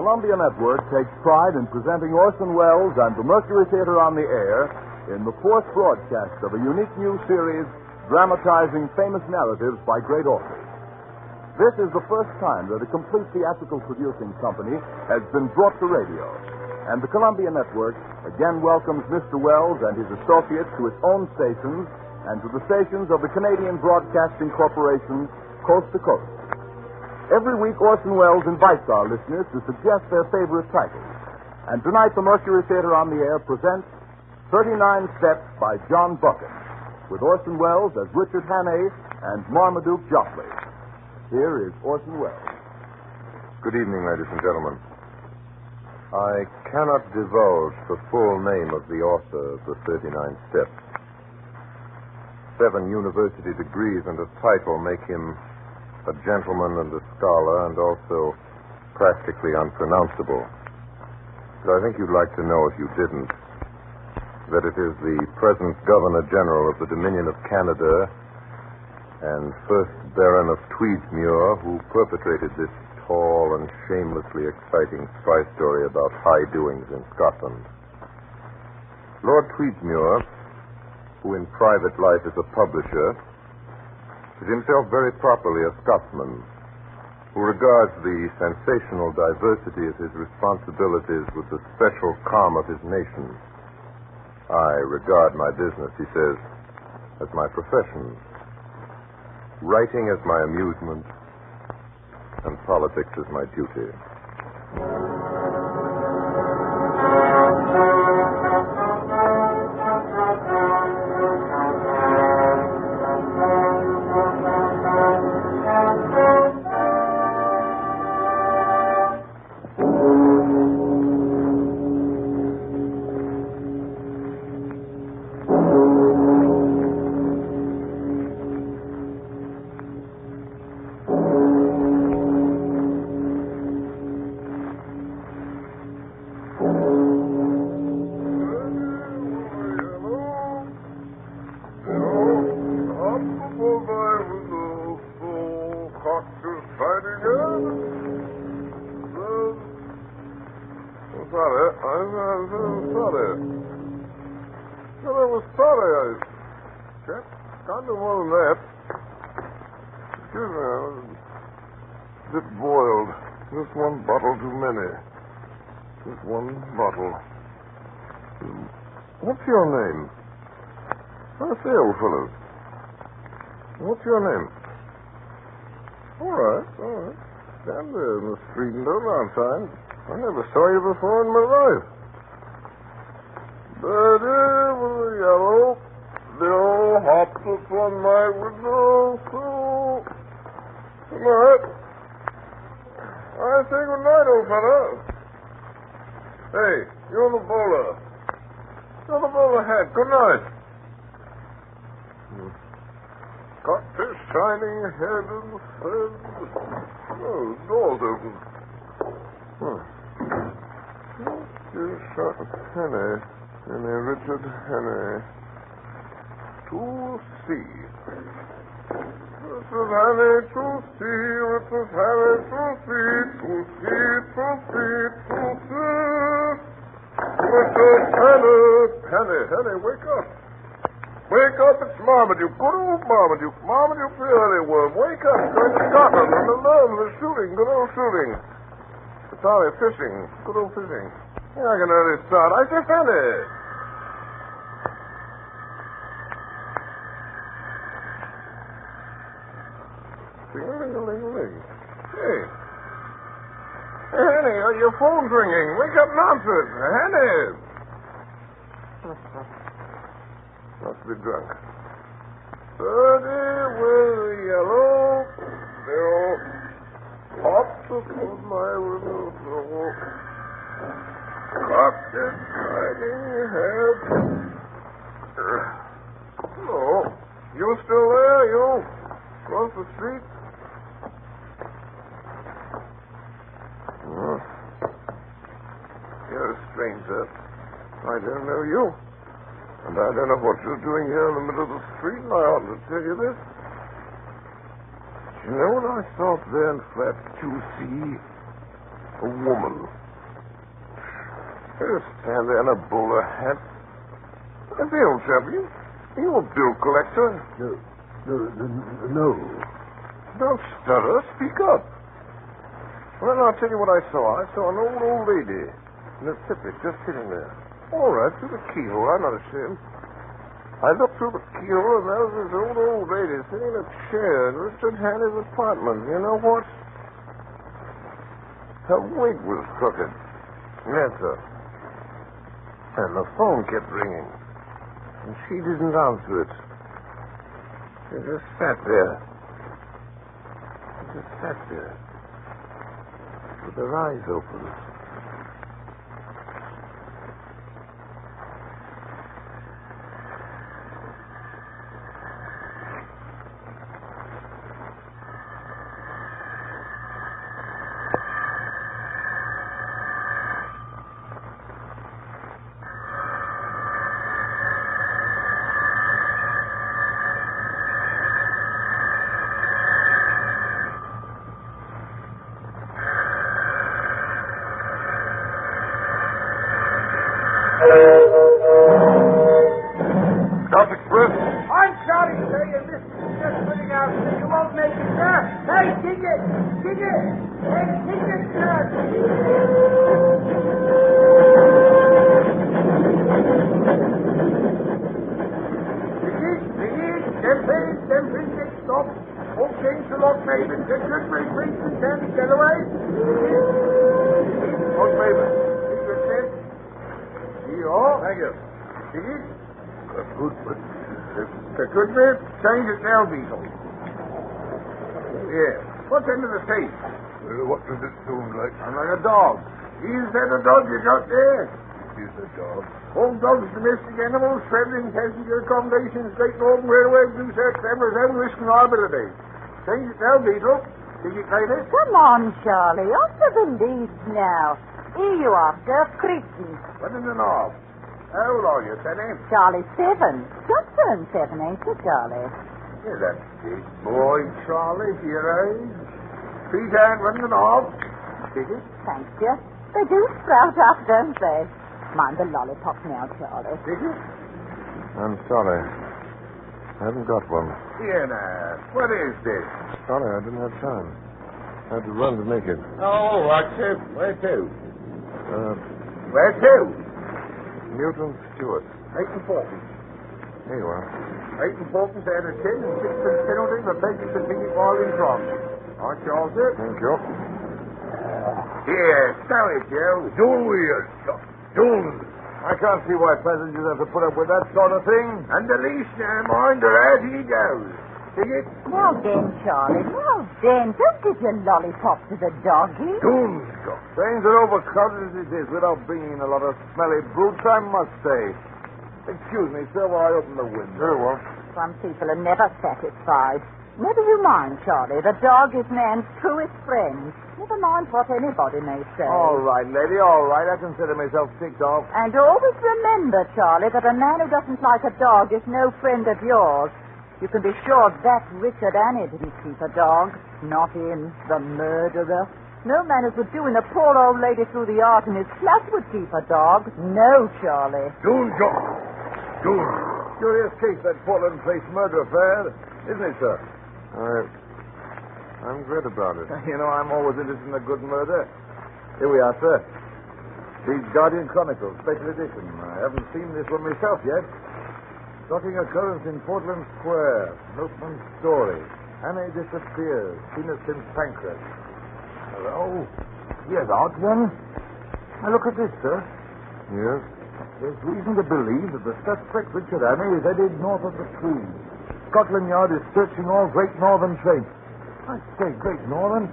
Columbia Network takes pride in presenting Orson Welles and the Mercury Theatre on the air in the fourth broadcast of a unique new series dramatizing famous narratives by great authors. This is the first time that a complete theatrical producing company has been brought to radio, and the Columbia Network again welcomes Mr. Welles and his associates to its own stations and to the stations of the Canadian Broadcasting Corporation, coast to coast. Every week, Orson Welles invites our listeners to suggest their favorite titles. And tonight, the Mercury Theatre on the Air presents 39 Steps by John Buchan, with Orson Welles as Richard Hannay and Marmaduke Jopley. Here is Orson Welles. Good evening, ladies and gentlemen. I cannot divulge the full name of the author of the 39 Steps. 7 university degrees and a title make him a gentleman and a scholar, and also practically unpronounceable. But I think you'd like to know, if you didn't, that it is the present Governor General of the Dominion of Canada and first Baron of Tweedsmuir who perpetrated this tall and shamelessly exciting spy story about high doings in Scotland. Lord Tweedsmuir, who in private life is a publisher, is himself very properly a Scotsman who regards the sensational diversity of his responsibilities with the special calm of his nation. I regard my business, he says, as my profession, writing as my amusement, and politics as my duty. What's your name? I say, old fellow. What's your name? All right. Stand there in the street and don't outside. I never saw you before in my life. Birdie with a yellow bill hopped upon my window sill. Good night. I say good night, old fellow. Hey, you're the bowler. You're the bowler hat. Good night. Got this shining head and head. Oh, the door's open. Hannay, Richard Hannay. To see. Richard Hannay, to see. Richard Hannay, to see. To see, to see, to see. Richard Hannay, wake up. Wake up, it's Marmaduke. Good old Marmaduke. Marmaduke the early worm. Wake up. Going to Scotland. And alone. We're shooting. Good old shooting. Sorry, fishing. Good old fishing. Yeah, I can early start. I say, Hannay. Ding-a-ling-a-ling-a-ling. Hey. Hey, Hannay, your phone's ringing. Wake up and answer it. Hannay. Must be drunk. Birdie with a yellow bill hopped upon my window sill. Cocked his shining head. Hello. You still there, you? Across the street? You're a stranger. I don't know you. And I don't know what you're doing here in the middle of the street, and I ought to tell you this. You know what I saw up there in flat 2C? A woman. Just stand there in a bowler hat. If he don't trouble you, you a bill collector. No. Don't stutter. Speak up. Well, I'll tell you what I saw. I saw an old lady in a tippet just sitting there. All right, through the keyhole. I'm not ashamed. I looked through the keyhole, and there was this old lady sitting in a chair in Richard Hannay's apartment. You know what? Her wig was crooked. Yes, sir. And the phone kept ringing. And she didn't answer it. She just sat there. She just sat there. With her eyes open. South Express? I'm sorry, sir. Your business is just putting out, sir. You won't make it, sir. Hey, ticket! Ticket! Hey, ticket, sir! Ticket! Them tickets, stop. All change to Lock Maven. Get good for his drinks and candy, Getaway. Lock Maven. Ticket, sir. Thank you. Ticket? Good, but... The good bit, change at Del Beetle. Yeah. What's into the safe? what does it sound like? I'm like a dog. Is that a dog you got there? He's a dog. Old dogs, domestic animals, traveling passenger accommodations, Great Northern Railway, Blue Search, Embers, and risk and liability. Change at Del Beetle. Did you play this? Come on, Charlie. Off to the lead now. Here you are, sir. Cretan. What in the knob? How old are you, Penny? Charlie, 7. Just turned 7, ain't you, Charlie? You're that big boy, Charlie, for your age. 3 times in the knob. Did it? Thanks, you. They do sprout up, don't they? Mind the lollipop now, Charlie. Did you? I'm sorry. I haven't got one. Here now. What is this? Sorry, I didn't have time. I had to run to make it. Oh, what's it? Where to? Where Uh, to? Newton Stewart. 8 and 40. Here you are. 8 and 40 out of 10 and 6 penalty for begging to ticket while in front. Aren't you all set? Thank you. Here, stow it, Joe. Don't we, don't. I can't see why passengers have to put up with that sort of thing. And the least now, mind her as he goes. Ticket? Now then, Charlie. Now then. Don't give your lollipop to the doggy. Don't. Trains are overcrowded as it is without bringing in a lot of smelly brutes, I must say. Excuse me, sir, while I open the window. Very well. Some people are never satisfied. Never you mind, Charlie. The dog is man's truest friend. Never mind what anybody may say. All right, lady, all right. I consider myself ticked off. And always remember, Charlie, that a man who doesn't like a dog is no friend of yours. You can be sure that Richard Hannay didn't keep a dog. Not him, the murderer. No man who could do in a poor old lady through the art in his flat would keep a dog. No, Charlie. Don't. Curious case, that Portland Place murder affair, isn't it, sir? I'm glad about it. You know, I'm always interested in a good murder. Here we are, sir. The Guardian Chronicle, special edition. I haven't seen this one myself yet. Shocking occurrence in Portland Square. Milkman's story. Hannay disappears. Seen it since Pancras. Hello? Yes, odd one. Now look at this, sir. Yes? There's reason to believe that the suspect, Richard Hannay, is headed north of the Tweed. Scotland Yard is searching all Great Northern trains. I say Great Northern?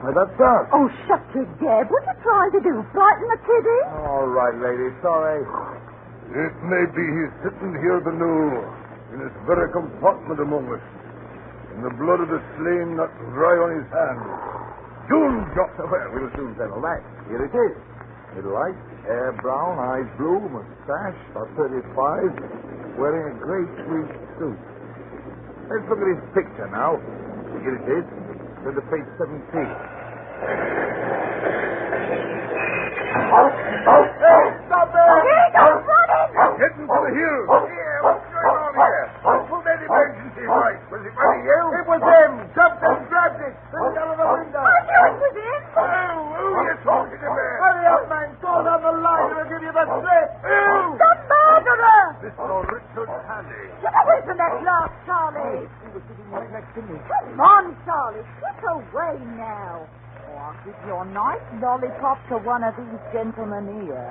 Why, that's us. Oh, shut your gab. What are you trying to do? Frighten the kiddie? All right, lady. Sorry. It may be he's sitting here below, in this very compartment among us, and the blood of the slain not dry on his hands. Doom, Doctor. Well, we'll soon settle that. Here it is. Middle height, hair brown, eyes blue, mustache, about 35, wearing a grey tweed suit. Let's look at his picture now. Here it is. Turn to page 17. He's running! Heading for the hill. Here, what's going on here? Who made emergency light? Was it one of you? It was him. Jumped and grabbed it. Fell out of the window. I knew it was him! Who are you talking about? Hurry up, man. Call down the line and I'll give you the slip. The murderer! Mr. Richard Hannay. Get away from that glass, Charlie! He was sitting right next to me. Come on, Charlie. Get away now. Or I'll give your nice lollipop to one of these gentlemen here.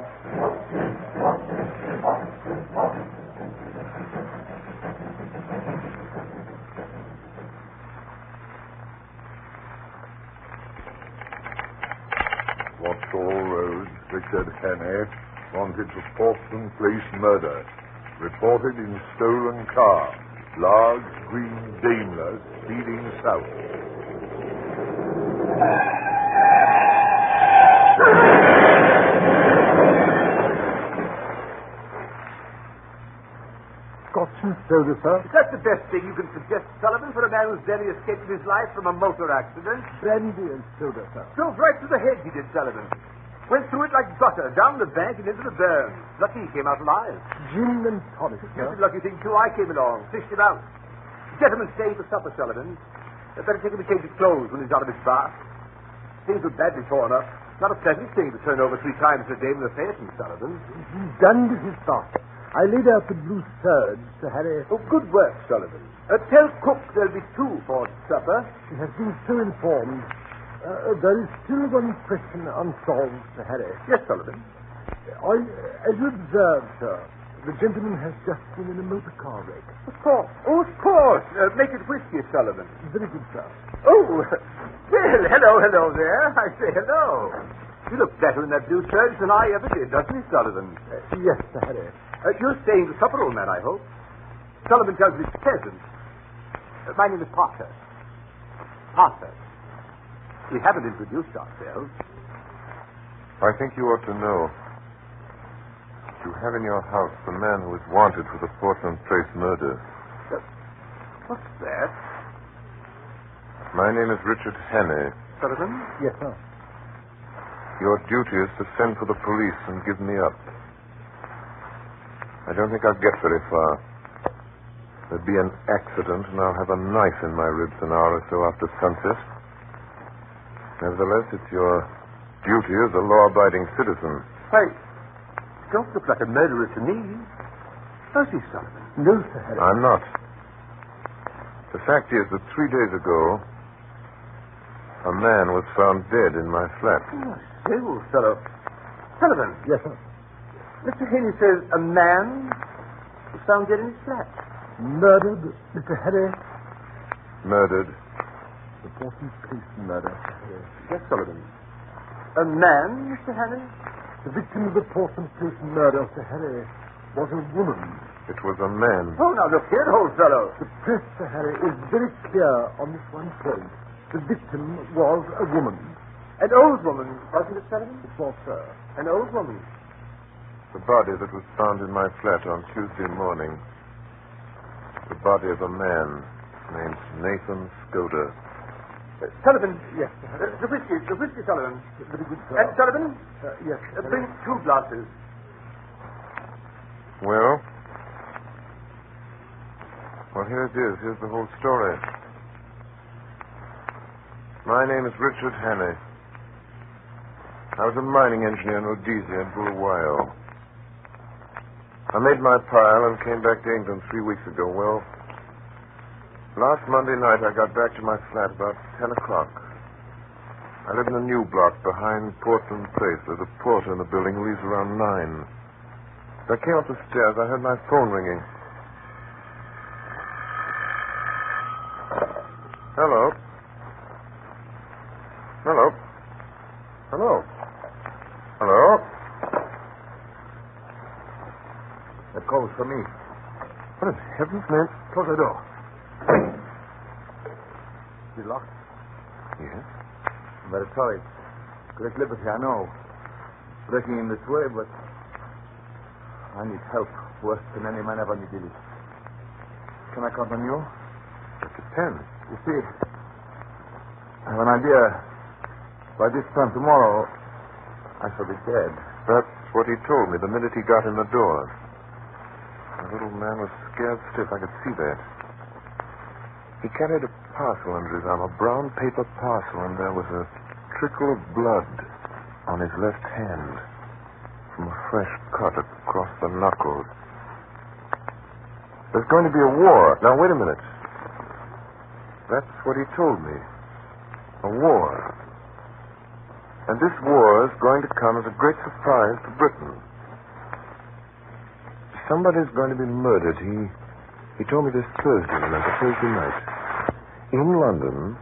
What's all road? Richard Hannay, wanted for Portland Place murder. Reported in stolen car. Large green Daimler speeding south. Scotch and soda, sir. Is that the best thing you can suggest, Sullivan, for a man who's barely escaped his life from a motor accident? Brandy and soda, sir. Drove right through the head, he did, Sullivan. Went through it like butter, down the bank and into the burn. Lucky he came out alive. Gin and tonic, Just sir. a lucky thing, too. I came along, fished him out. Gentlemen staying for supper, Sullivan. I'd better take him a change of clothes when he's out of his bath. Things were badly torn up. Not a pleasant thing to turn over 3 times a day with a phaeton, Sullivan. He's done with his bath. I laid out the blue serge, Sir Harry. Oh, good work, Sullivan. Tell cook there'll be 2 for supper. He has been so informed. There is still one question unsolved, Sir Harry. Yes, Sullivan. As you observed, sir, the gentleman has just been in a motor car wreck. Of course. Oh, of course. Make it whiskey, Sullivan. Very good, sir. Oh, well, hello there. I say hello. You look better in that blue serge than I ever did, doesn't he, Sullivan? Yes, Sir Harry. You're staying to supper, old man, I hope. Sullivan tells me it's pleasant. My name is Parker. Parker. We haven't introduced ourselves. I think you ought to know. You have in your house the man who is wanted for the Portland Place murder. What's that? My name is Richard Hannay. Sullivan? Yes, sir. Your duty is to send for the police and give me up. I don't think I'll get very far. There'll be an accident, and I'll have a knife in my ribs an hour or so after sunset. Nevertheless, it's your duty as a law-abiding citizen. Hey, you don't look like a murderer to me. Does he, Sullivan? No, Sir Harry. I'm not. The fact is that 3 days ago, a man was found dead in my flat. Oh, say, old fellow. Sullivan. Yes, sir. Mr. Haney says a man was found dead in his flat. Murdered, Mr. Harry. Murdered. The Portland Place murder, Sir Harry. Yes, Sullivan. A man, Mr. Hannay? The victim of the Portland Place murder, Sir Harry, was a woman. It was a man. Oh, now look here, old fellow. The press, Sir Harry, is very clear on this one point. The victim was a woman. An old woman, wasn't it, Sullivan? It was, sir. An old woman. The body that was found in my flat on Tuesday morning. The body of a man named Nathan Skoda. Sullivan. Yes, sir. The whiskey, Sullivan. Very good, sir. And Sullivan, Yes, sir. bring 2 glasses. Well, here it is. Here's the whole story. My name is Richard Hannay. I was a mining engineer in Rhodesia and Bulawayo. I made my pile and came back to England 3 weeks ago. Well, last Monday night I got back to my flat about 10 o'clock. I live in a new block behind Portland Place. There's a porter in the building who leaves around 9. As I came up the stairs, I heard my phone ringing. Hello? Hello? Hello? Hello? That call was for me. What in heaven's name? Close the door. Is it locked? Yes? I'm very sorry. Great liberty, I know. Breaking in this way, but I need help worse than any man ever needed. Can I count on you? It depends. You see, I have an idea. By this time tomorrow, I shall be dead. That's what he told me the minute he got in the door. The little man was scared stiff. I could see that. He carried a parcel under his arm, a brown paper parcel, and there was a trickle of blood on his left hand from a fresh cut across the knuckles. There's going to be a war. Now, wait a minute. That's what he told me. A war. And this war is going to come as a great surprise to Britain. Somebody's going to be murdered. He told me this Thursday night. In London,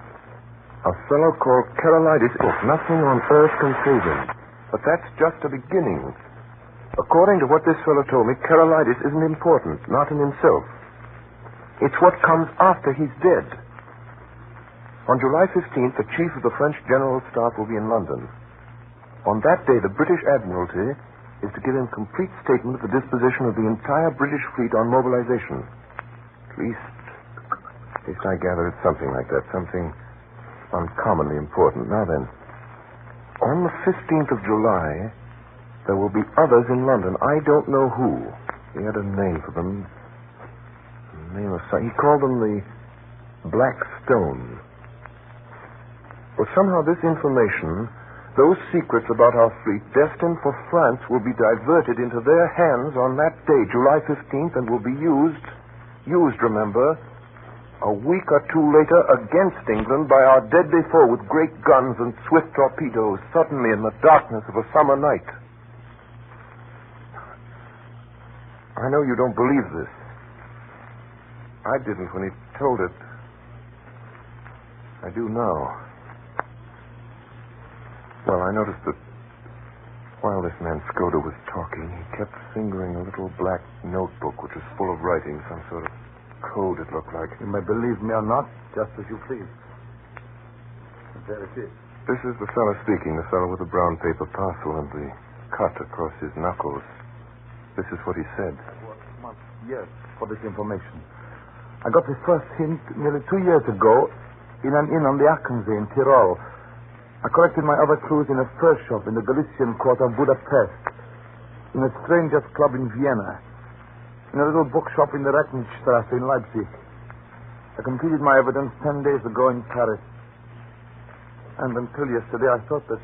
a fellow called Carolitis. Nothing on earth can save him. But that's just a beginning. According to what this fellow told me, Carolitis isn't important, not in himself. It's what comes after he's dead. On July 15th, the chief of the French General Staff will be in London. On that day, the British Admiralty is to give him complete statement of the disposition of the entire British fleet on mobilization. At least I gather it's something like that, something uncommonly important. Now then, on the 15th of July, there will be others in London. I don't know who. He had a name for them. He called them the Black Stone. Well, somehow this information, those secrets about our fleet destined for France, will be diverted into their hands on that day, July 15th, and will be used, remember, a week or two later against England by our deadly foe with great guns and swift torpedoes, suddenly in the darkness of a summer night. I know you don't believe this. I didn't when he told it. I do now. Well, I noticed that while this man Skoda was talking, he kept fingering a little black notebook which was full of writing, some sort of code, it looked like. You may believe me or not, just as you please. There it is. This is the fellow speaking, the fellow with the brown paper parcel and the cut across his knuckles. This is what he said. Yes, for this information. I got the first hint nearly 2 years ago in an inn on the Achensee in Tyrol. I collected my other clues in a fur shop in the Galician quarter of Budapest, in a strangers' club in Vienna, in a little bookshop in the Rettenstrasse in Leipzig. I completed my evidence 10 days ago in Paris. And until yesterday, I thought that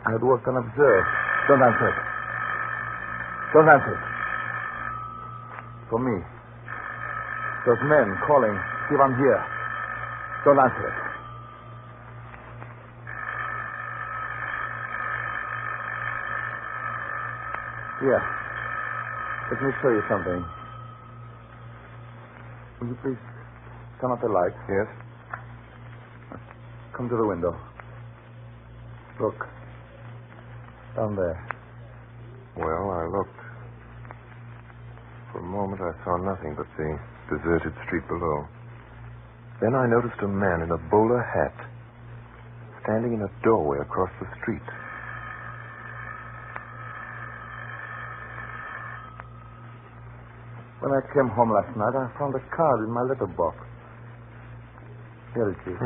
I had worked unobserved. Don't answer it. Don't answer it. For me. Those men calling, see if I'm here. Don't answer it. Here. Let me show you something. Will you please turn off the light? Yes? Come to the window. Look. Down there. Well, I looked. For a moment, I saw nothing but the deserted street below. Then I noticed a man in a bowler hat standing in a doorway across the street. When I came home last night, I found a card in my letterbox. Here it is.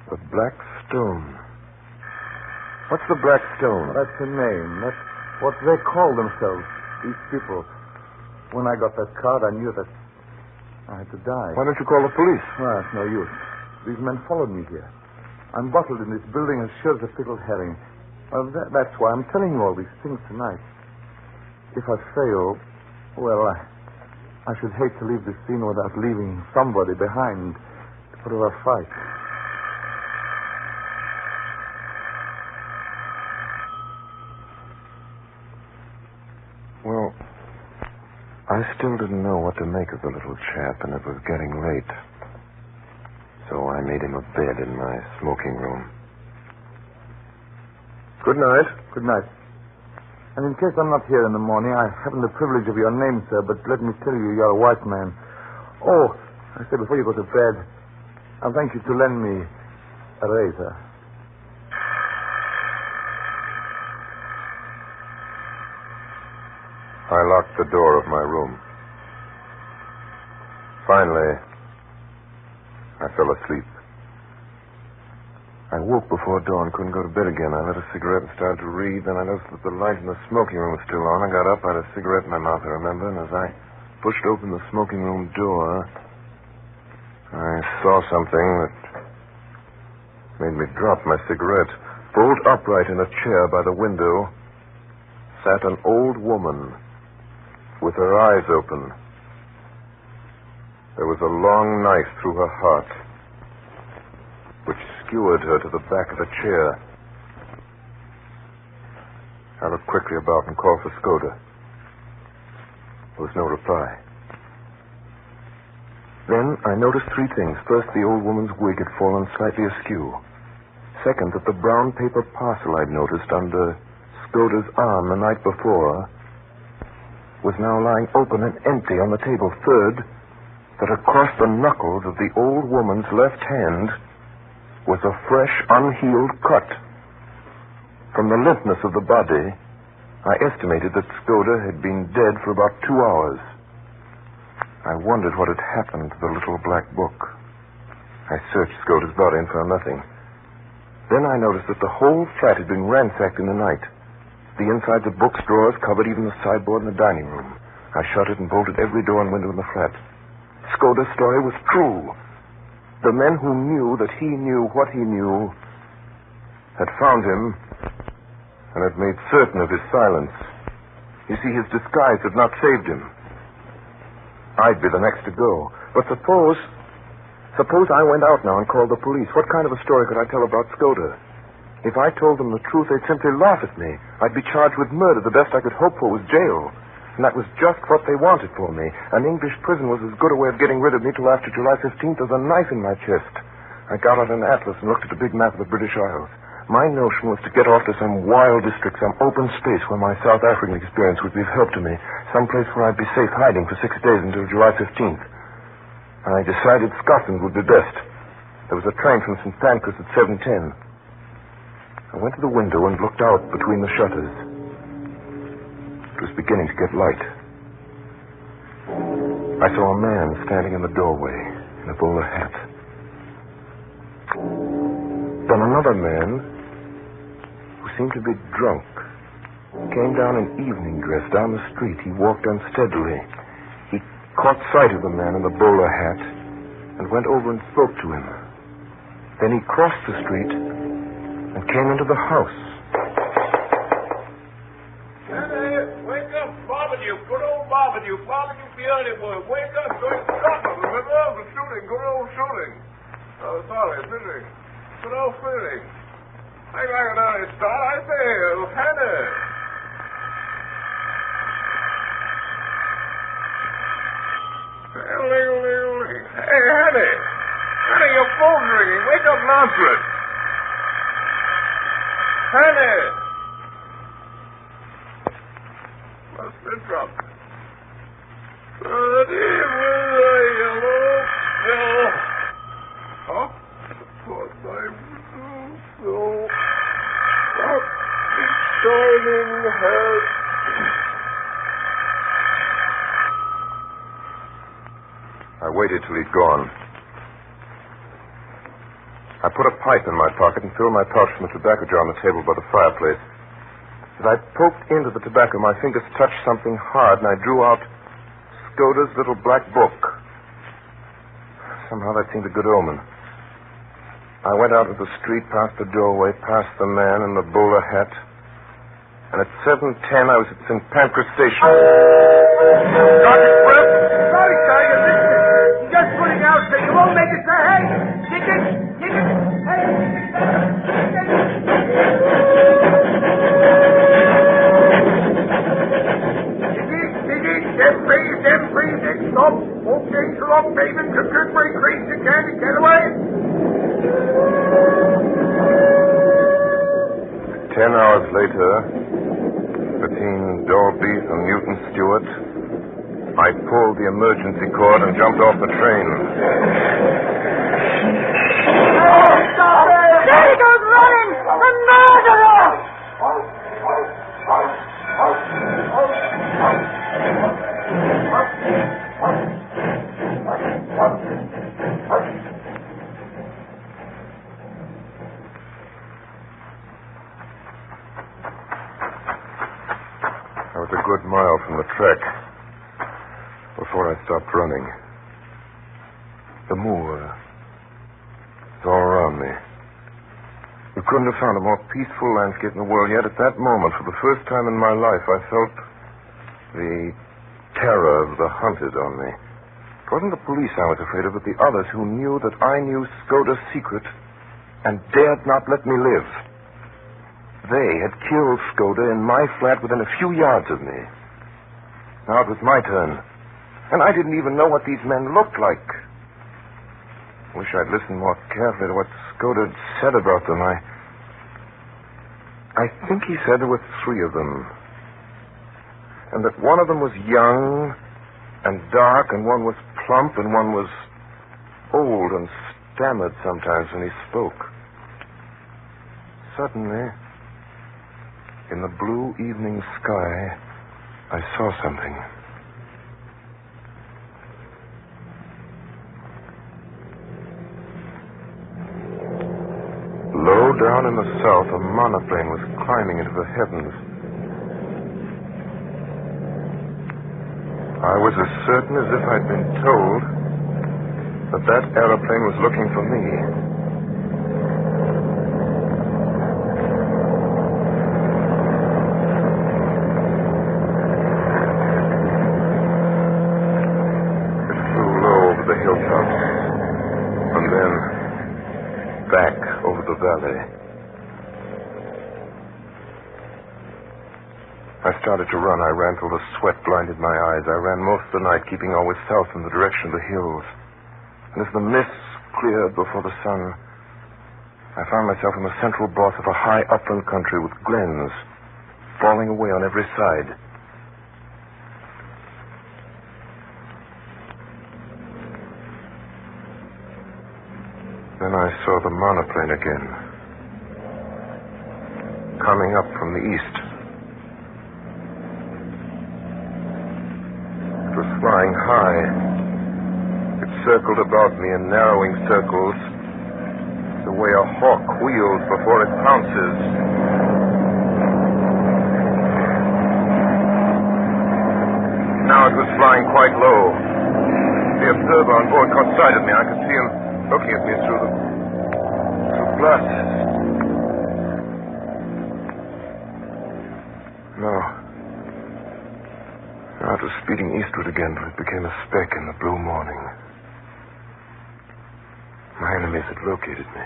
The Black Stone. What's the Black Stone? That's the name. That's what they call themselves, these people. When I got that card, I knew that I had to die. Why don't you call the police? Well, it's no use. These men followed me here. I'm bottled in this building as sure as a pickled herring. Well, that's why I'm telling you all these things tonight. If I fail, well, I should hate to leave this scene without leaving somebody behind to put up a fight. Well, I still didn't know what to make of the little chap, and it was getting late. So I made him a bed in my smoking room. Good night. Good night. And in case I'm not here in the morning, I haven't the privilege of your name, sir, but let me tell you, you're a white man. Oh, I say, before you go to bed, I'll thank you to lend me a razor. I locked the door of my room. Finally, I fell asleep. I woke before dawn, couldn't go to bed again. I lit a cigarette and started to read. Then I noticed that the light in the smoking room was still on. I got up, I had a cigarette in my mouth, I remember, and as I pushed open the smoking room door, I saw something that made me drop my cigarette. Bolt upright in a chair by the window sat an old woman with her eyes open. There was a long knife through her heart, which skewered her to the back of the chair. I looked quickly about and called for Skoda. There was no reply. Then I noticed three things. First, the old woman's wig had fallen slightly askew. Second, that the brown paper parcel I'd noticed under Skoda's arm the night before was now lying open and empty on the table. Third, that across the knuckles of the old woman's left hand was a fresh, unhealed cut. From the limpness of the body, I estimated that Skoda had been dead for about 2 hours. I wondered what had happened to the little black book. I searched Skoda's body and found nothing. Then I noticed that the whole flat had been ransacked in the night. The insides of books, drawers, covered even the sideboard in the dining room. I shuttered and bolted every door and window in the flat. Skoda's story was true. The men who knew that he knew what he knew had found him and had made certain of his silence. You see, his disguise had not saved him. I'd be the next to go. But suppose I went out now and called the police. What kind of a story could I tell about Skoda? If I told them the truth, they'd simply laugh at me. I'd be charged with murder. The best I could hope for was jail. And that was just what they wanted for me. An English prison was as good a way of getting rid of me till after July 15th as a knife in my chest. I got out an atlas and looked at the big map of the British Isles. My notion was to get off to some wild district, some open space where my South African experience would be of help to me. Some place where I'd be safe hiding for 6 days until July 15th. And I decided Scotland would be best. There was a train from St. Pancras at 7:10. I went to the window and looked out between the shutters. It was beginning to get light. I saw a man standing in the doorway in a bowler hat. Then another man, who seemed to be drunk, came down in evening dress down the street. He walked unsteadily. He caught sight of the man in the bowler hat and went over and spoke to him. Then he crossed the street and came into the house. Barbeque, early boy. Wake up, going to Scotland. Remember? The shooting, good old shooting. Oh, sorry, busy. Good old feeling. I like an early start. I say, Hannay. Hey, Hannay. Hannay, your phone's ringing. Wake up and answer it. Hannay. Must be dropped. With a yellow pill. Huh? What I do so. What is shining head? I waited till he'd gone. I put a pipe in my pocket and filled my pouch from the tobacco jar on the table by the fireplace. As I poked into the tobacco, my fingers touched something hard, and I drew out Skoda's little black book. Somehow that seemed a good omen. I went out into the street, past the doorway, past the man in the bowler hat, and at 7:10 I was at St. Pancras Station. Sergeant Willis! Sorry, sir, you're listening. You're just pulling out, sir. You won't make it, sir. Hey! Ticket! Ticket! Hey! Them please, next stop. Okay, stop, David. Computer break, raise the can and get away. 10 hours later, between Dolby and Newton Stewart, I pulled the emergency cord and jumped off the train. Oh, stop it! There he goes running! The murderer! before I stopped running. The moor. It's all around me. You couldn't have found a more peaceful landscape in the world, yet at that moment, for the first time in my life, I felt the terror of the hunted on me. It wasn't the police I was afraid of, but the others who knew that I knew Skoda's secret and dared not let me live. They had killed Skoda in my flat within a few yards of me. Now it was my turn, and I didn't even know what these men looked like. Wish I'd listened more carefully to what Skoda had said about them. I think he said there were 3 of them, and that one of them was young and dark, and one was plump, and one was old and stammered sometimes when he spoke. Suddenly, in the blue evening sky, I saw something. Low down in the south, a monoplane was climbing into the heavens. I was as certain as if I'd been told that aeroplane was looking for me. It flew low over the hilltops, and then back over the valley. I started to run. I ran till the sweat blinded my eyes. I ran most of the night, keeping always south in the direction of the hills. And as the mists cleared before the sun, I found myself in the central boss of a high upland country with glens falling away on every side. Then I saw the monoplane again, coming up from the east. It was flying high. It circled about me in narrowing circles, the way a hawk wheels before it pounces. Now it was flying quite low. The observer on board caught sight of me. I could see him looking at me through glasses. No. Now it was speeding eastward again, but it became a speck in the blue morning. My enemies had located me.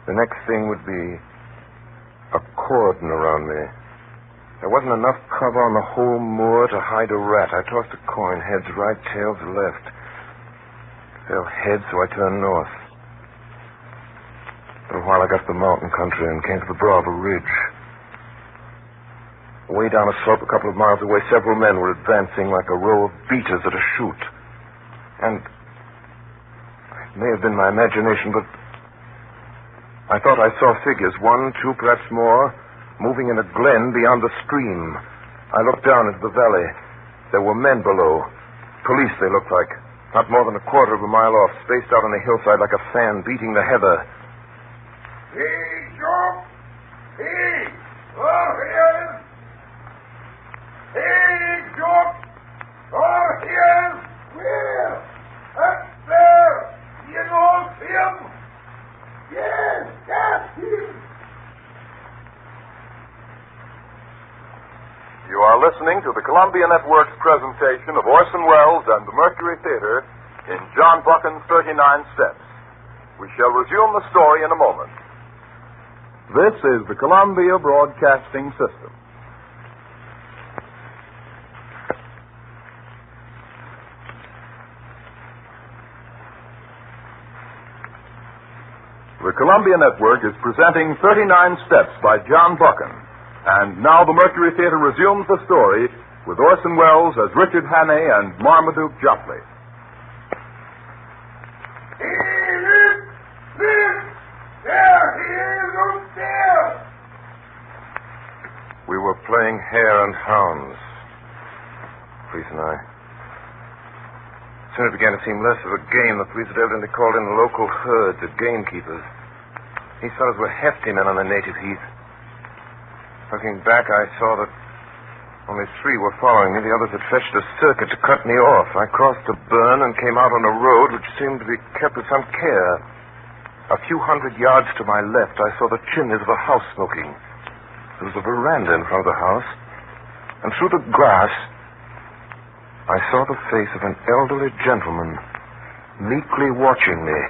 The next thing would be a cordon around me. There wasn't enough cover on the whole moor to hide a rat. I tossed a coin, heads right, tails left. Fell heads, so I turned north. For a while I got to the mountain country and came to the brow of a ridge. Way down a slope a couple of miles away, several men were advancing like a row of beaters at a shoot. And it may have been my imagination, but I thought I saw figures, 1, 2, perhaps more, moving in a glen beyond the stream. I looked down into the valley. There were men below. Police, they looked like. Not more than a quarter of a mile off, spaced out on the hillside like a fan beating the heather. Hey, Joe! Hey! Oh, here! Hey, Joe! Oh, here! Where? Up there! You know him? Yes, that's him! You are listening to the Columbia Network's presentation of Orson Welles and the Mercury Theatre in John Buchan's 39 Steps. We shall resume the story in a moment. This is the Columbia Broadcasting System. The Columbia Network is presenting 39 Steps by John Buchan. And now the Mercury Theatre resumes the story with Orson Welles as Richard Hannay and Marmaduke Jopley. There he is, up there! We were playing hare and hounds, police and I. Soon it began to seem less of a game. The police had evidently called in the local herds of gamekeepers. These fellows were hefty men on the native heath. Looking back, I saw that Only 3 were following me. The others had fetched a circuit to cut me off. I crossed a burn and came out on a road which seemed to be kept with some care. A few 100 yards to my left, I saw the chimneys of a house smoking. There was a veranda in front of the house, and through the grass, I saw the face of an elderly gentleman meekly watching me.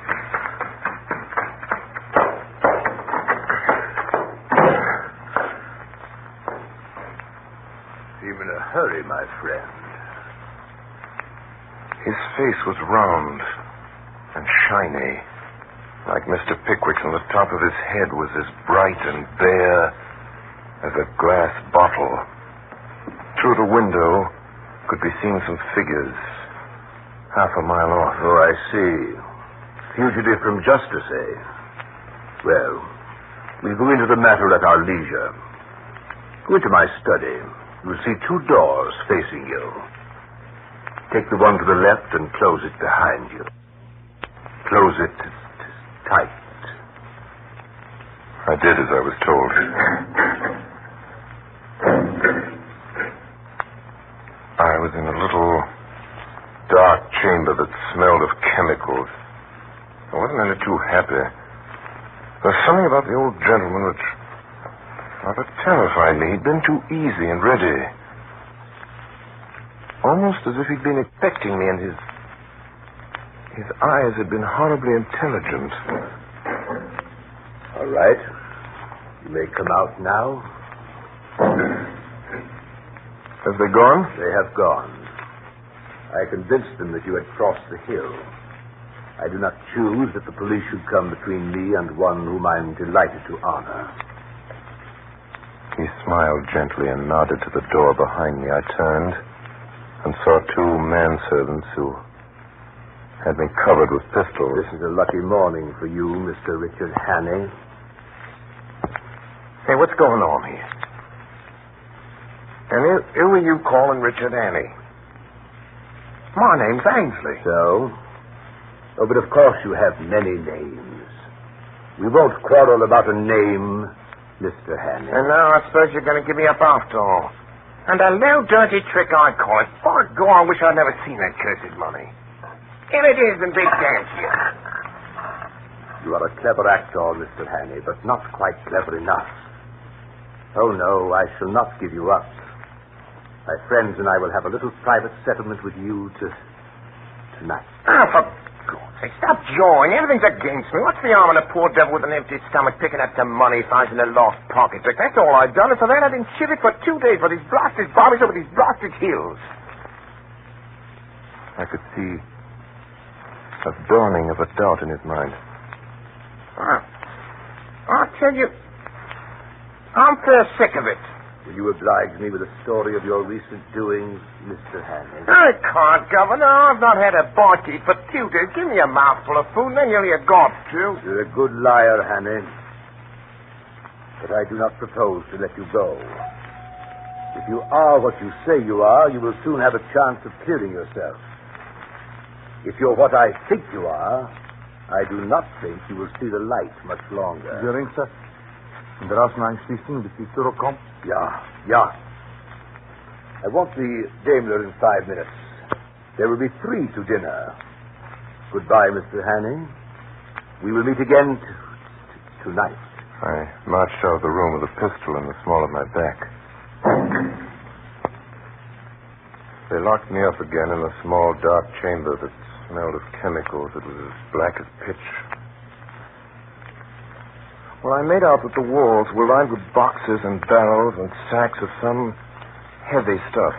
Hurry, my friend. His face was round and shiny, like Mr. Pickwick's, and the top of his head was as bright and bare as a glass bottle. Through the window could be seen some figures half a mile off. Oh, I see. Fugitive from justice, eh? Well, we'll go into the matter at our leisure. Go into my study. You'll see 2 doors facing you. Take the one to the left and close it behind you. Close it tight. I did as I was told. I was in a little dark chamber that smelled of chemicals. I wasn't any too happy. There was something about the old gentleman which rather terrified me. He'd been too easy and ready. Almost as if he'd been expecting me, and his eyes had been horribly intelligent. All right. You may come out now. Have they gone? They have gone. I convinced them that you had crossed the hill. I do not choose that the police should come between me and one whom I am delighted to honor. He smiled gently and nodded to the door behind me. I turned and saw 2 manservants who had me covered with pistols. This is a lucky morning for you, Mr. Richard Hannay. Hey, what's going on here? And who are you calling Richard Hannay? My name's Ainsley. So? Oh, but of course you have many names. We won't quarrel about a name, Mr. Hannay. And now I suppose you're going to give me up after all. And a low, dirty trick I call it. By God, I wish I'd never seen that cursed money. Here it is in big dance here. You are a clever actor, Mr. Hannay, but not quite clever enough. Oh, no, I shall not give you up. My friends and I will have a little private settlement with you tonight. Oh, for God's sake, stop jawing. Everything's against me. What's the harm in a poor devil with an empty stomach picking up some money he finds in a lost pocketbook? That's all I've done, and for that I've been shivved for 2 days for these blasted bobbies over these blasted hills. I could see a dawning of a doubt in his mind. I'll tell you, I'm fair sick of it. Will you oblige me with a story of your recent doings, Mr. Hannay? I can't, Governor. I've not had a bite to eat for 2 days. Give me a mouthful of food, and then you'll hear God, too. You're a good liar, Hannay. But I do not propose to let you go. If you are what you say you are, you will soon have a chance of clearing yourself. If you're what I think you are, I do not think you will see the light much longer. During, sir? Inderdaad, mijn schließung, bis die terugkomt. Ja. I want the Daimler in 5 minutes. There will be 3 to dinner. Goodbye, Mr. Hannay. We will meet again tonight. I marched out of the room with a pistol in the small of my back. They locked me up again in a small, dark chamber that smelled of chemicals. It was as black as pitch. Well, I made out that the walls were lined with boxes and barrels and sacks of some heavy stuff.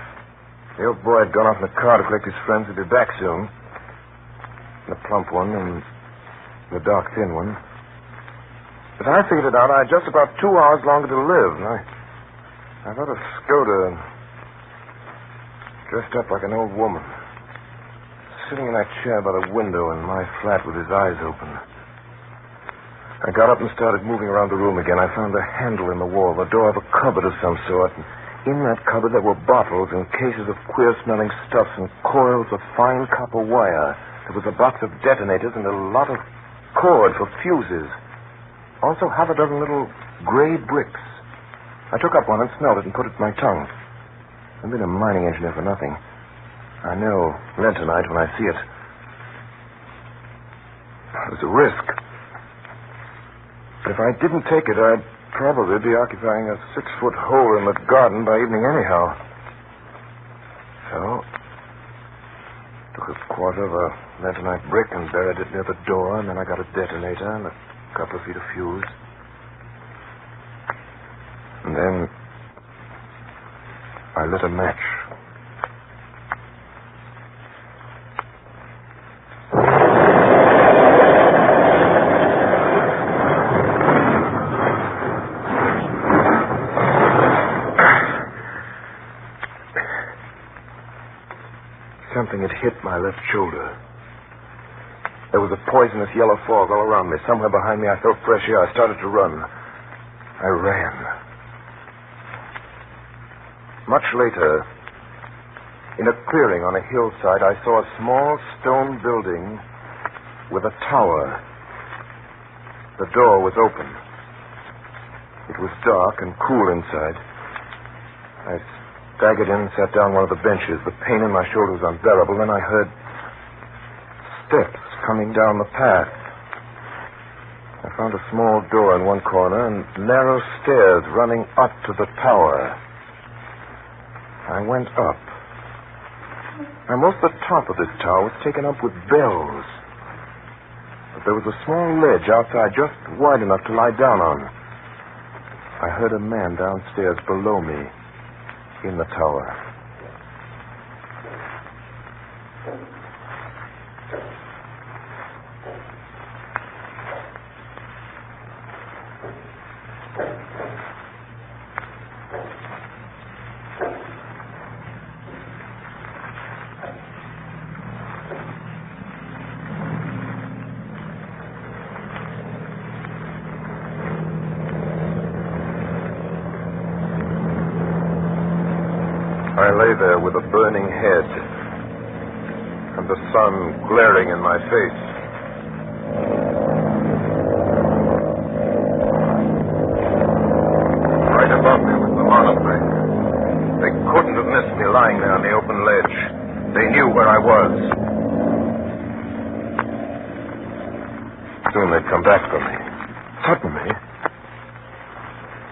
The old boy had gone off in a car to collect his friends. He'd be back soon. The plump one and the dark, thin one. But I figured it out. I had just about 2 hours longer to live. And I thought of Skoda and dressed up like an old woman, sitting in that chair by the window in my flat with his eyes open. I got up and started moving around the room again. I found a handle in the wall, the door of a cupboard of some sort. And in that cupboard there were bottles and cases of queer-smelling stuff and coils of fine copper wire. There was a box of detonators and a lot of cord for fuses. Also half a dozen little gray bricks. I took up one and smelled it and put it to my tongue. I've been a mining engineer for nothing. I know lentonite when I see it. It was a risk. But if I didn't take it, I'd probably be occupying a 6-foot hole in the garden by evening anyhow. So, took a quarter of a lentonite brick and buried it near the door, and then I got a detonator and a couple of feet of fuse. And then I lit a match. Something had hit my left shoulder. There was a poisonous yellow fog all around me. Somewhere behind me I felt fresh air. I started to run. I ran. Much later, in a clearing on a hillside, I saw a small stone building with a tower. The door was open. It was dark and cool inside. I staggered in and sat down on one of the benches. The pain in my shoulder was unbearable. Then I heard steps coming down the path. I found a small door in one corner and narrow stairs running up to the tower. I went up. And most of the top of this tower was taken up with bells. But there was a small ledge outside just wide enough to lie down on. I heard a man downstairs below me in the tower. I lay there with a burning head and the sun glaring in my face. Right above me was the monastery. They couldn't have missed me lying there on the open ledge. They knew where I was. Soon they'd come back for me. Suddenly,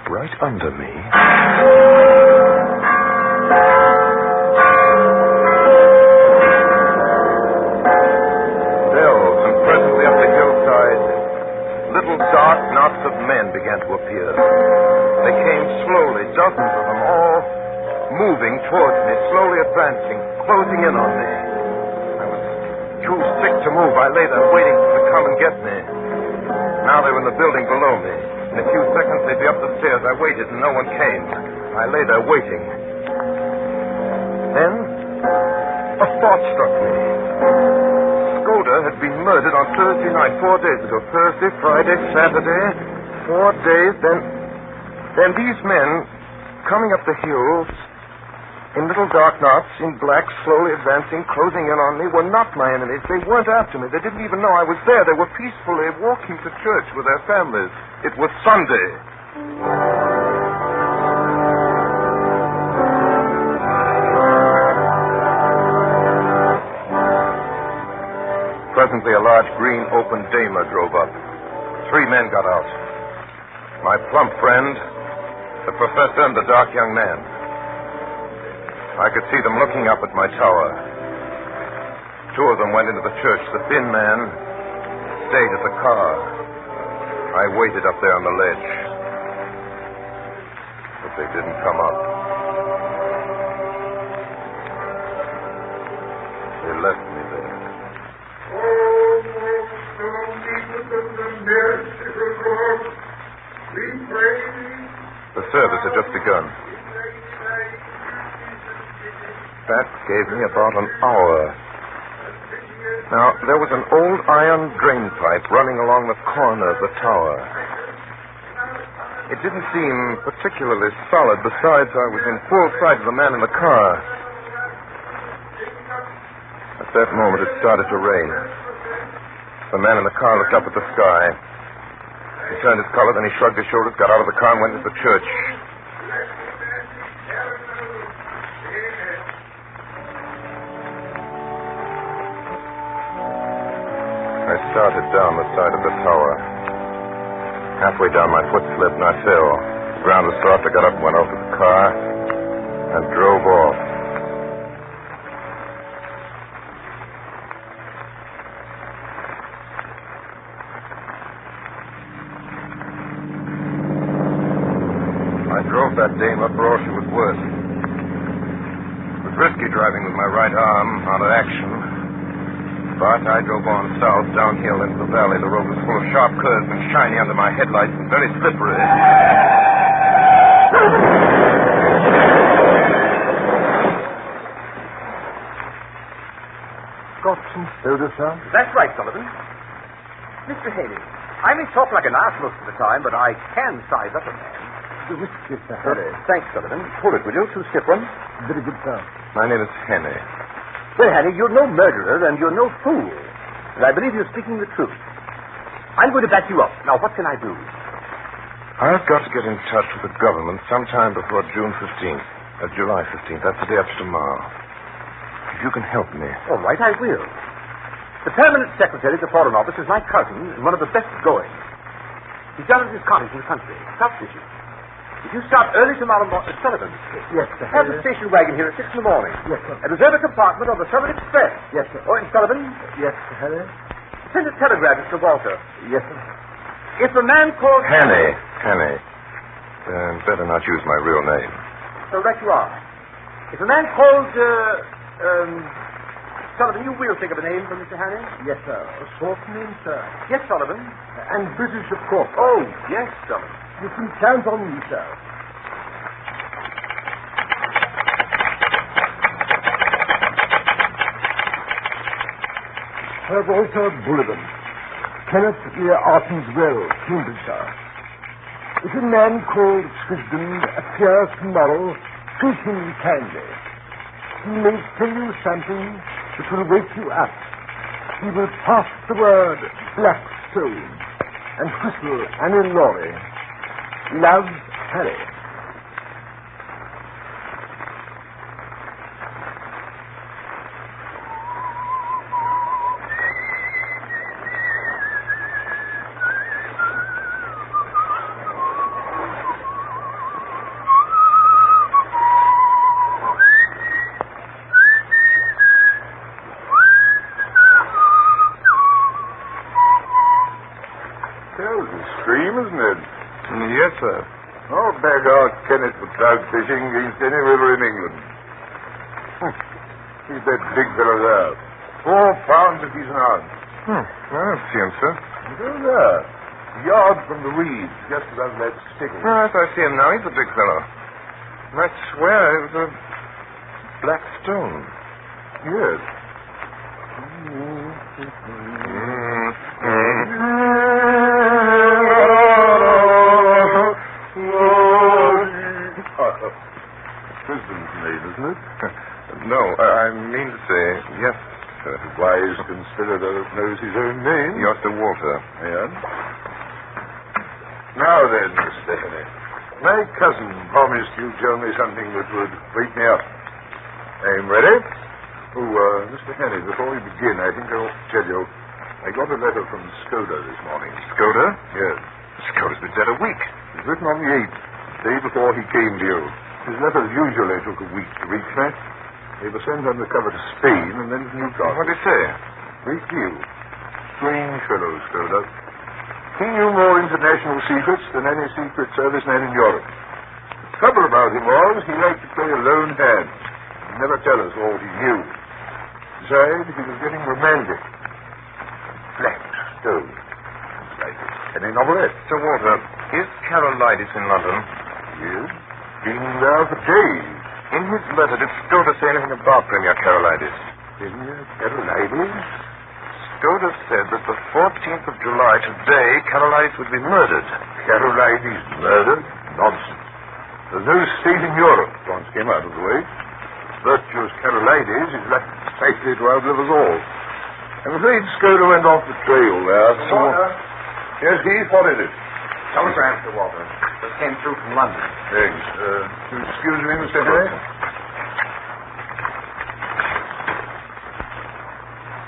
right under me, dark knots of men began to appear. They came slowly, dozens of them, all moving towards me, slowly advancing, closing in on me. I was too sick to move. I lay there waiting for them to come and get me. Now they were in the building below me. In a few seconds they'd be up the stairs. I waited and no one came. I lay there waiting. Then a thought struck me. Had been murdered on Thursday night, 4 days ago. Thursday, Friday, Saturday, 4 days. Then these men coming up the hills in little dark knots, in black, slowly advancing, closing in on me, were not my enemies. They weren't after me. They didn't even know I was there. They were peacefully walking to church with their families. It was Sunday. Presently, a large green open Daimler drove up. 3 men got out. My plump friend, the professor, and the dark young man. I could see them looking up at my tower. 2 of them went into the church. The thin man stayed at the car. I waited up there on the ledge. But they didn't come up. They left me there. The service had just begun. That gave me about an hour. Now, there was an old iron drain pipe running along the corner of the tower. It didn't seem particularly solid. Besides, I was in full sight of the man in the car. At that moment, it started to rain. The man in the car looked up at the sky. He turned his collar, then he shrugged his shoulders, got out of the car, and went into the church. I started down the side of the tower. Halfway down, my foot slipped and I fell. The ground was soft. I got up and went over to the car and drove off. I drove that dame up for all she was worth. It was risky driving with my right arm out of action. But I drove on south, downhill into the valley. The road was full of sharp curves and shiny under my headlights and very slippery. Got some soda, sir? That's right, Sullivan. Mr. Hannay, I may talk like an ass most of the time, but I can size up a man. The whiskey, Mr. Hannay. Thanks, Sullivan. Hold it, will you? 2 stiff ones. Very good, sir. My name is Hannay. Well, Hannay, you're no murderer and you're no fool. And I believe you're speaking the truth. I'm going to back you up. Now, what can I do? I've got to get in touch with the government sometime before June 15th. July 15th. That's the day after tomorrow. If you can help me. All right, I will. The permanent secretary of the Foreign Office is my cousin and one of the best going. He's down at his cottage in the country. South Fishing. If you start early tomorrow morning at Sullivan. Yes, sir. Have the station wagon here at 6 in the morning. Yes, sir. And reserve a compartment on the Southern Express. Yes, sir. Oh, in Sullivan, Yes, Mr. Hannay. send a telegram to Sir Walter. Yes, sir. If a man called... Hannay. Better not use my real name. So right you are. If a man called, Sullivan, you will think of a name for Mr. Hannay? Yes, sir. A short name, sir. Yes, Sullivan. And British, of course. Oh, yes, Sullivan. You can count on me, sir. Sir Walter Bullivant, Kenneth near Arton's Well, Cambridgeshire. If a man called Swisden appears tomorrow, treat him kindly. He may tell you something that will wake you up. He will pass the word Blackstone and whistle Annie Laurie. Love, Harry. There's a stream, isn't it? Yes, sir. I'll back out Kenneth for trout fishing against any river in England. See that big fellow there. 4 pounds if he's an ounce. I don't see him, sir. Go there. A yard from the reeds, just above that stick. Yes, I see him now. He's a big fellow. And I swear it was a black stone. Yes. Swisden's name, isn't it? No, I mean to say, yes, sir. A wise conspirator knows his own name. You're Sir Walter. And? Now then, Mr. Hannay. My cousin promised you'd tell me something that would wake me up. I'm ready. Oh, Mr. Hannay, before we begin, I think I ought to tell you, I got a letter from Skoda this morning. Skoda? Yes. Skoda's been dead a week. It was written on the 8th, the day before he came to you. His letters usually took a week to reach me. They were sent undercover to Spain and then to Newcastle. What did he say? Great deal. Strange fellow, Skoda. He knew more international secrets than any secret service man in Europe. The trouble about him was he liked to play a lone hand. He'd never tell us all he knew. Besides, he was getting romantic. Black stone. It's like any novelette. Sir Walter, is Carolitis in London? Yes. Been there for days. In his letter, did Skoda say anything about Premier Carolitis? Premier Carolitis? Skoda said that the 14th of July, today, Carolitis would be murdered. Carolitis murdered? Nonsense. There's no state in Europe once came out of the way. Virtuous Carolitis is likely to outlive us all. I'm afraid Skoda went off the trail there. Walter? Yes, Keith, what is it? Telegram, Sir Walter. Just came through from London. Thanks. Excuse me, Mr. Hannay.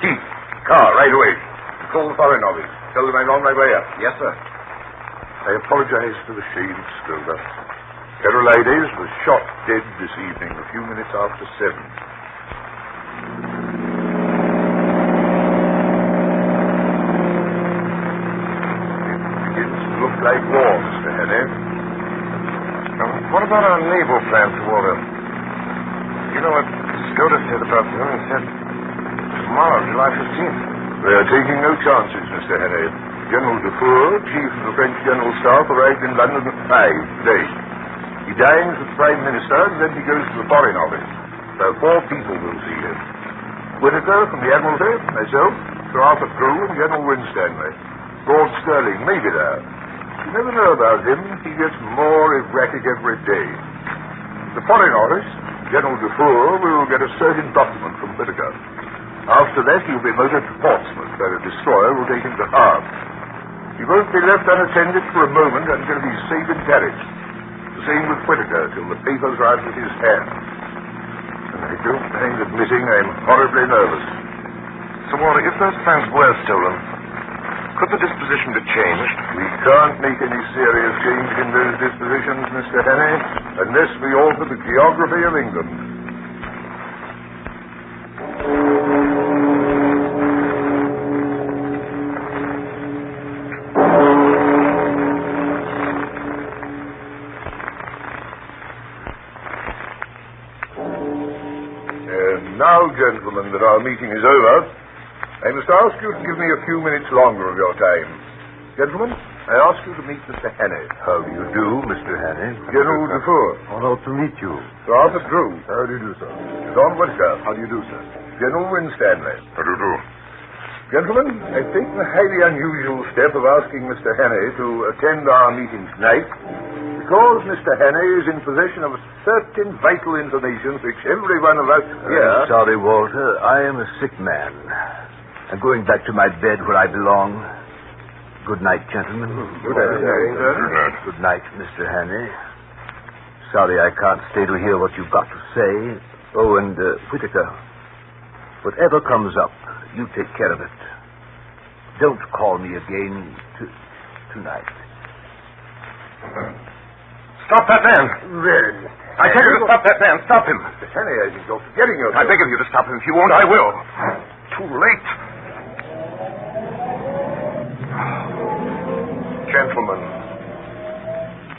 Keith, car, right away. Call the Foreign Office. Tell them I'm on my way up. Yes, sir. I apologize for the shade Stover. Carolides was shot dead this evening, a few minutes after 7. It begins to look like war, Mr. Hannay. What about our naval plans, Walter? You know what Skoda said about them? He said tomorrow, July 15th. We are taking no chances, Mr. Hannay. General Dufour, Chief of the French General Staff, arrived in London at 5 today. He dines with the Prime Minister, and then he goes to the Foreign Office. So 4 people will see him. Whittaker from the Admiralty, myself, Sir Arthur Drew, and General Winstanley. Lord Stirling may be there. You never know about him. He gets more erratic every day. The Foreign Office, General Dufour, will get a certain document from Whittaker. After that, he'll be motored to Portsmouth, where a destroyer will take him to Havre. He won't be left unattended for a moment until he's safe in Paris. The same with Whittaker, till the papers are out of his hands. And I don't mind admitting I'm horribly nervous. So, Walter, if those plans were stolen, could the disposition be changed? We can't make any serious change in those dispositions, Mr. Hannay, unless we alter the geography of England. Now, gentlemen, that our meeting is over, I must ask you to give me a few minutes longer of your time. Gentlemen, I ask you to meet Mr. Hannay. How do you do, Mr. Hannay? General Dufour. Honored to meet you. Sir Arthur Drew. How do you do, sir? John Whittaker. How do you do, sir? General Winstanley. How do you do? Gentlemen, I've taken the highly unusual step of asking Mr. Hannay to attend our meeting tonight because Mr. Hannay is in possession of certain vital information which every one of us here... I'm sorry, Walter. I am a sick man. I'm going back to my bed where I belong. Good night, gentlemen. Good night. Good night, Mr. Hannay. Sorry I can't stay to hear what you've got to say. Oh, and Whittaker, whatever comes up, you take care of it. Don't call me again tonight. Stop that man! Really? I tell you to stop that man. Stop him. Mr. Hannay, I think you're forgetting yourself. I beg of you to stop him. If you won't, I will. Too late. Gentlemen,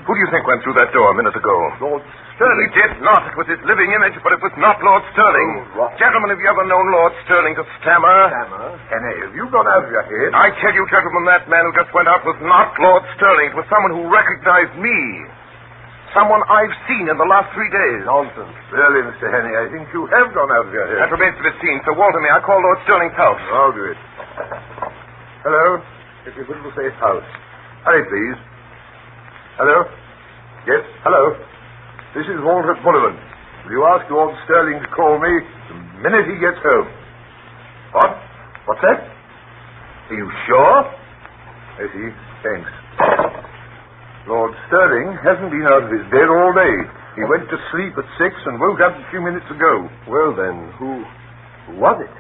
who do you think went through that door a minute ago? Lord Stirling. He did not. It was his living image, but it was not Lord Stirling. Oh, what? Gentlemen, have you ever known Lord Stirling to stammer? Hannay, have you gone out of your head? I tell you, gentlemen, that man who just went out was not Lord Stirling. It was someone who recognized me. Someone I've seen in the last 3 days. Nonsense. Really, Mr. Hannay, I think you have gone out of your head. That remains to be seen. Sir Walter, may I call Lord Stirling's house? I'll do it. Hello? If you couldn't say house. Hurry, please. Hello? Yes, hello. This is Walter Bullivant. Will you ask Lord Stirling to call me the minute he gets home? What? What's that? Are you sure? I see. Thanks. Lord Stirling hasn't been out of his bed all day. He went to sleep at 6 and woke up a few minutes ago. Well, then, who was it?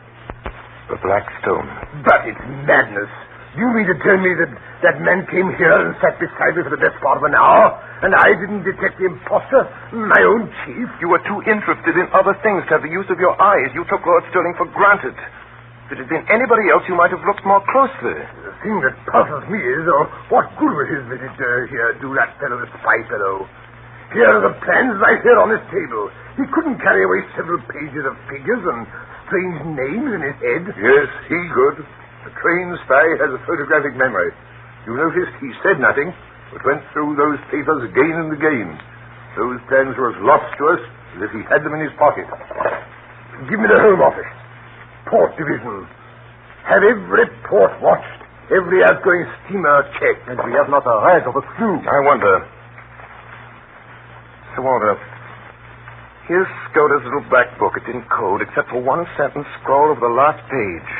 The Black Stone. But it's madness. Do you mean to tell me that that man came here and sat beside me for the best part of an hour, and I didn't detect the impostor, my own chief? You were too interested in other things to have the use of your eyes. You took Lord Stirling for granted. If it had been anybody else, you might have looked more closely. The thing that puzzles me is, what good would his visit here do that fellow, the spy fellow? Here are the plans right here on this table. He couldn't carry away several pages of figures and strange names in his head. Yes, he could. The trained spy has a photographic memory. You noticed he said nothing, but went through those papers again and again. Those plans were as lost to us as if he had them in his pocket. Give me the Home Office. Port Division. Have every port watched, every outgoing steamer checked. And we have not a rag of a clue. I wonder. Sir Walter, here's Skoda's little black book. It's in code, except for one sentence scrawled over the last page.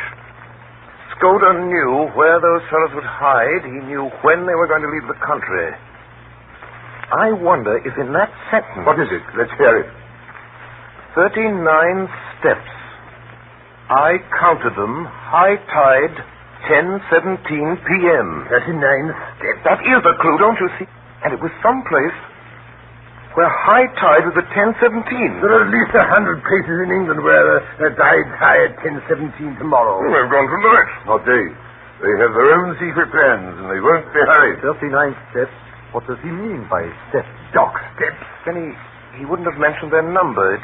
Skoda knew where those fellows would hide. He knew when they were going to leave the country. I wonder if in that sentence... What is it? Let's hear it. 39 steps. I counted them. High tide, 10:17 p.m. 39 steps. That is a clue, don't you see? And it was someplace where high tide was at 10:17. There are at least 100 places in England where the tide's high at 10:17 tomorrow. Well, they've gone to night. Not they. They have their own secret plans, and they won't be hurried. 39 steps? What does he mean by steps? Dock steps. Then he wouldn't have mentioned their number.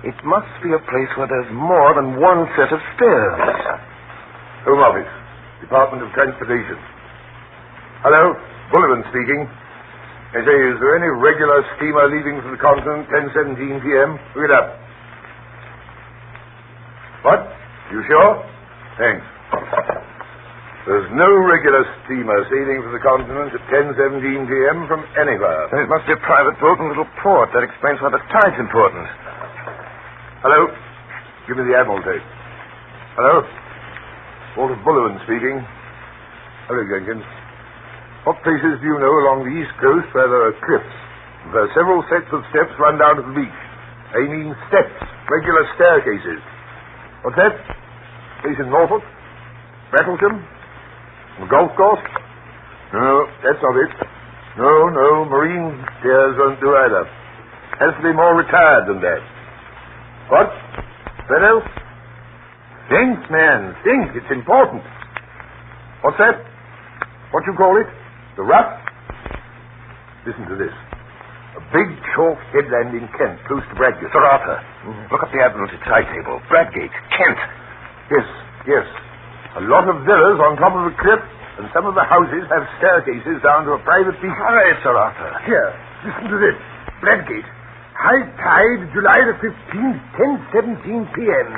It must be a place where there's more than one set of stairs. Home Office, Department of Transportation. Hello, Bullivan speaking. I say, is there any regular steamer leaving for the continent 10:17 p.m.? Look it up. What? You sure? Thanks. There's no regular steamer sailing for the continent at 10:17 p.m. from anywhere. Then it must be a private boat in a little port. That explains why the tide's important. Hello? Give me the Admiralty. Hello? Walter Bullivan speaking. Hello, Jenkins. What places do you know along the east coast where there are cliffs, where several sets of steps run down to the beach? I mean steps, regular staircases. What's that? Place in Norfolk? Battlesham? The golf course? No, that's not it. No, marine stairs won't do either. Has to be more retired than that. What? That else? Think, man, think. It's important. What's that? What you call it? The Rough? Listen to this. A big chalk headland in Kent, close to Bradgate. Sir Arthur, look up the Admiralty timetable. Bradgate, Kent. Yes. A lot of villas on top of a cliff, and some of the houses have staircases down to a private beach. All right, Sir Arthur. Here, listen to this. Bradgate. High tide, July the 15th, 10:17 p.m.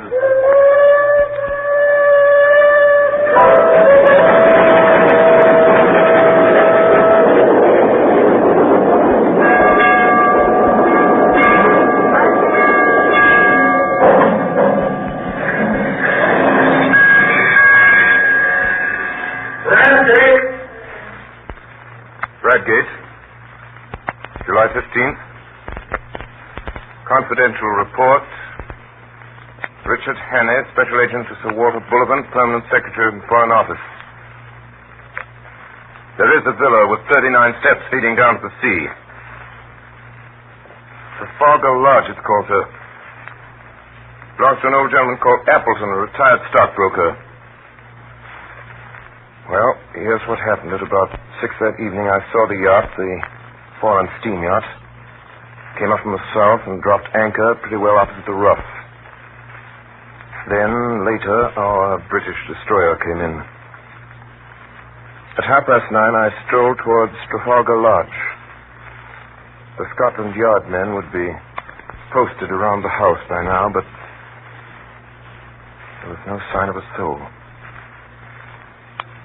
Bradgate, July 15th. Confidential report. Richard Hannay, Special Agent to Sir Walter Bullivan, Permanent Secretary of the Foreign Office. There is a villa with 39 steps leading down to the sea. Trafalgar Lodge, it's called, sir. Belongs to an old gentleman called Appleton, a retired stockbroker. Well, here's what happened. At about 6 that evening, I saw the yacht, the foreign steam yacht. Came up from the south and dropped anchor pretty well opposite the Rough. Then, later, our British destroyer came in. At 9:30, I strolled towards Trafalgar Lodge. The Scotland Yard men would be posted around the house by now, but there was no sign of a soul.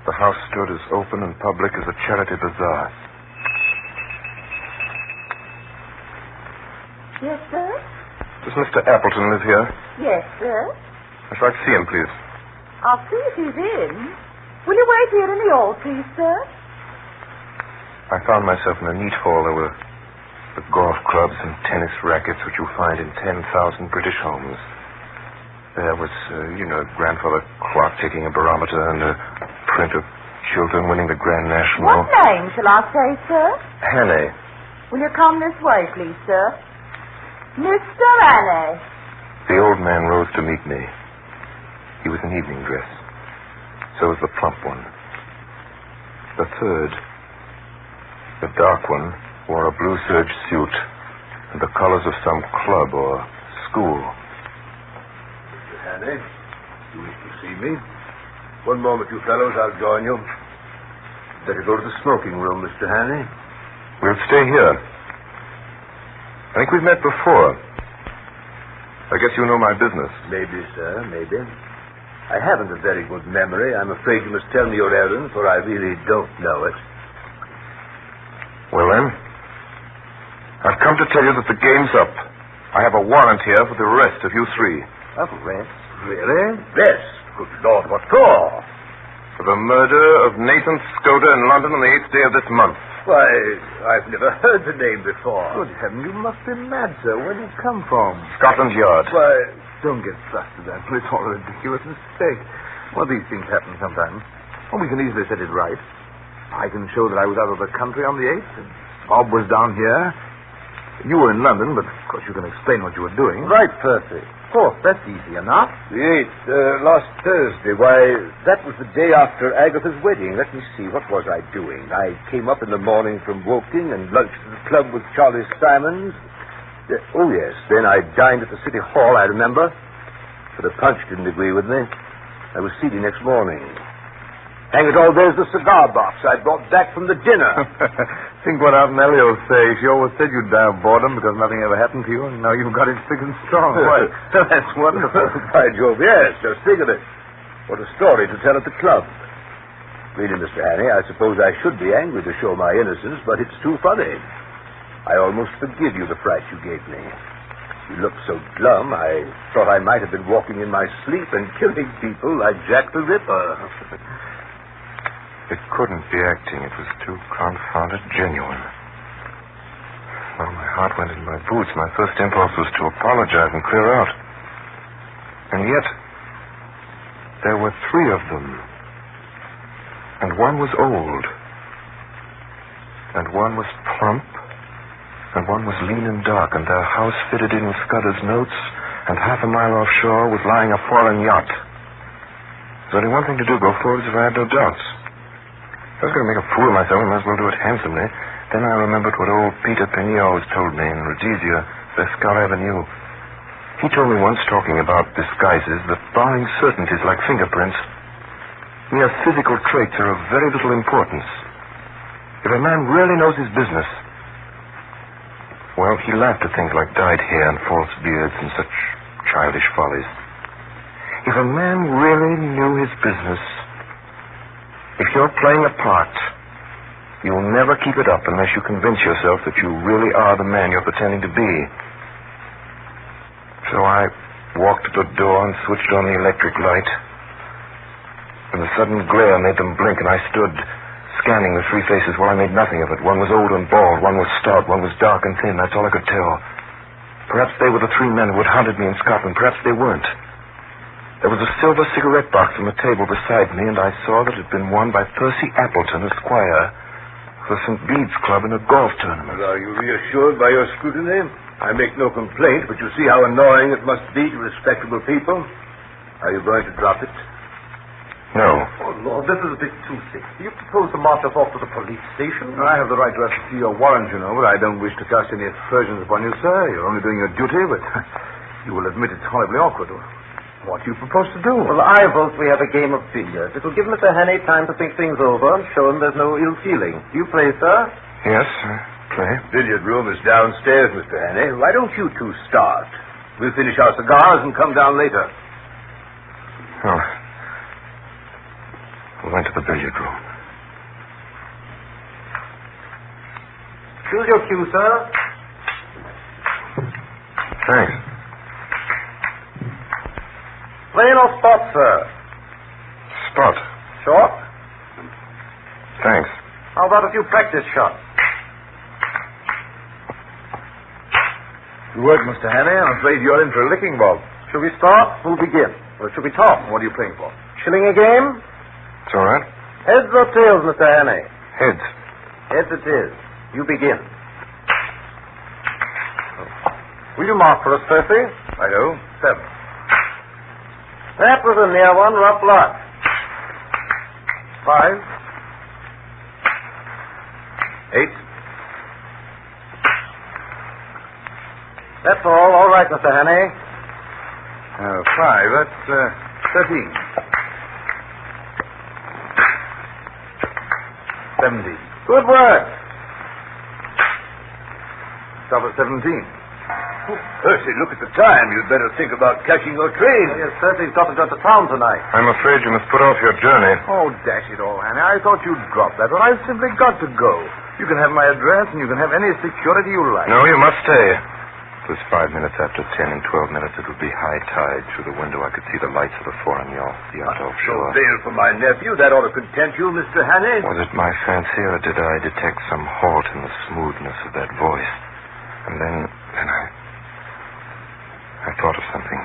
The house stood as open and public as a charity bazaar. Yes, sir? Does Mr. Appleton live here? Yes, sir. I'd like to see him, please. I'll see if he's in. Will you wait here in the hall, please, sir? I found myself in a neat hall. There were the golf clubs and tennis rackets which you'll find in 10,000 British homes. There was, grandfather clock ticking a barometer and a print of children winning the Grand National. What name shall I say, sir? Hannay. Will you come this way, please, sir? Mr. Hannay. The old man rose to meet me. He was in evening dress. So was the plump one. The third, the dark one, wore a blue serge suit and the colors of some club or school. Mr. Hannay, you wish to see me? One moment, you fellows, I'll join you. Better go to the smoking room, Mr. Hannay. We'll stay here. I think we've met before. I guess you know my business. Maybe, sir, maybe. I haven't a very good memory. I'm afraid you must tell me your errand, for I really don't know it. Well, then, I've come to tell you that the game's up. I have a warrant here for the arrest of you three. Arrest? Really? Yes. Good Lord, what for? For the murder of Nathan Skoda in London on the 8th day of this month. Why, I've never heard the name before. Good heaven, you must be mad, sir. Where did you come from? Scotland Yard. Why... Don't get flustered, Admiral. It's all a ridiculous mistake. Well, these things happen sometimes. Well, we can easily set it right. I can show that I was out of the country on the 8th, and Bob was down here. You were in London, but of course you can explain what you were doing. Right, Percy. Of course, that's easy enough. The 8th, last Thursday. Why, that was the day after Agatha's wedding. Let me see, what was I doing? I came up in the morning from Woking and lunched at the club with Charlie Simons. Oh, yes, then I dined at the City Hall, I remember. But the punch didn't agree with me. I was seedy next morning. Hang it all, there's the cigar box I brought back from the dinner. Think what Aunt Nellie will say. She always said you'd die of boredom because nothing ever happened to you, and now you've got it thick and strong. Why, that's wonderful. By Jove, yes, just think of it. What a story to tell at the club. Really, Mr. Hannay, I suppose I should be angry to show my innocence, but it's too funny. I almost forgive you the fright you gave me. You looked so glum, I thought I might have been walking in my sleep and killing people like Jack the Ripper. It couldn't be acting. It was too confounded genuine. Well, my heart went in my boots. My first impulse was to apologize and clear out. And yet, there were 3 of them. And one was old. And one was plump. And one was lean and dark. And their house fitted in with Scudder's notes. And half a mile offshore was lying a foreign yacht. There's only one thing to do, go forward as if I had no doubts. I was going to make a fool of myself. I might as well do it handsomely. Then I remembered what old Peter Peniot told me in Rhodesia, Vescal Avenue. He told me once, talking about disguises, that barring certainties like fingerprints, mere physical traits are of very little importance. If a man really knows his business, well, he laughed at things like dyed hair and false beards and such childish follies. If a man really knew his business, if you're playing a part, you'll never keep it up unless you convince yourself that you really are the man you're pretending to be. So I walked to the door and switched on the electric light. And the sudden glare made them blink, and I stood scanning the 3 faces while I made nothing of it. One was old and bald, one was stout, one was dark and thin. That's all I could tell. Perhaps they were the 3 men who had hunted me in Scotland. Perhaps they weren't. There was a silver cigarette box on the table beside me, and I saw that it had been won by Percy Appleton, Esquire, for St. Bede's Club in a golf tournament. Are you reassured by your scrutiny? I make no complaint, but you see how annoying it must be to respectable people. Are you going to drop it? No. Oh, Lord, this is a bit too thick. Do you propose to march us off to the police station? I have the right to ask to see your warrant, you know, but I don't wish to cast any aspersions upon you, sir. You're only doing your duty, but you will admit it's horribly awkward. What do you propose to do? Well, I vote we have a game of billiards. It will give Mr. Hannay time to think things over and show him there's no ill feeling. Do you play, sir? Yes, play. Billiard room is downstairs, Mr. Hannay. Why don't you 2 start? We'll finish our cigars and come down later. Oh. We went to the billiard room. Choose your cue, sir. Thanks. Plain or spot, sir? Spot. Short? Thanks. How about a few practice shots? Good work, Mr. Hannay. I'm afraid you're in for a licking, Bob. Should we start? Who'll begin? Or should we talk? What are you playing for? Shilling a game? It's all right. Heads or tails, Mr. Hannay? Heads. Heads it is. You begin. Will you mark for us, Percy? I do. 7. That was a near one. Rough luck. 5. 8. That's all. All right, Mr. Hannay. 5. That's 13. 17. Good work. Stop at 17. Percy, look at the time. You'd better think about catching your train. Yes, Percy's got to go to town tonight. I'm afraid you must put off your journey. Oh, dash it all, Hannay. I thought you'd drop that, but I've simply got to go. You can have my address, and you can have any security you like. No, you must stay. It was 5 minutes after 10. In 12 minutes, it would be high tide. Through the window, I could see the lights of the foreign yacht offshore. Bail for my nephew. That ought to content you, Mr. Hannay. Was it my fancy, or did I detect some halt in the smoothness of that voice? And then I thought of something.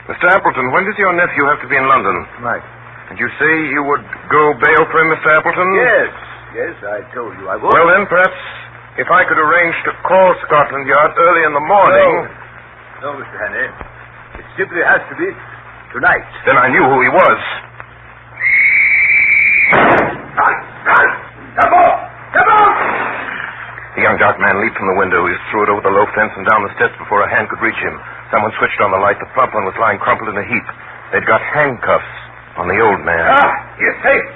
Mr. Appleton, when does your nephew have to be in London? Tonight. Did you say you would go bail for him, Mr. Appleton? Yes, I told you I would. Well, then, perhaps if I could arrange to call Scotland Yard early in the morning... No, Mr. Hannay. It simply has to be tonight. Then I knew who he was. Come on! The young dark man leaped from the window. He threw it over the low fence and down the steps before a hand could reach him. Someone switched on the light. The plump one was lying crumpled in a heap. They'd got handcuffs on the old man. He's safe.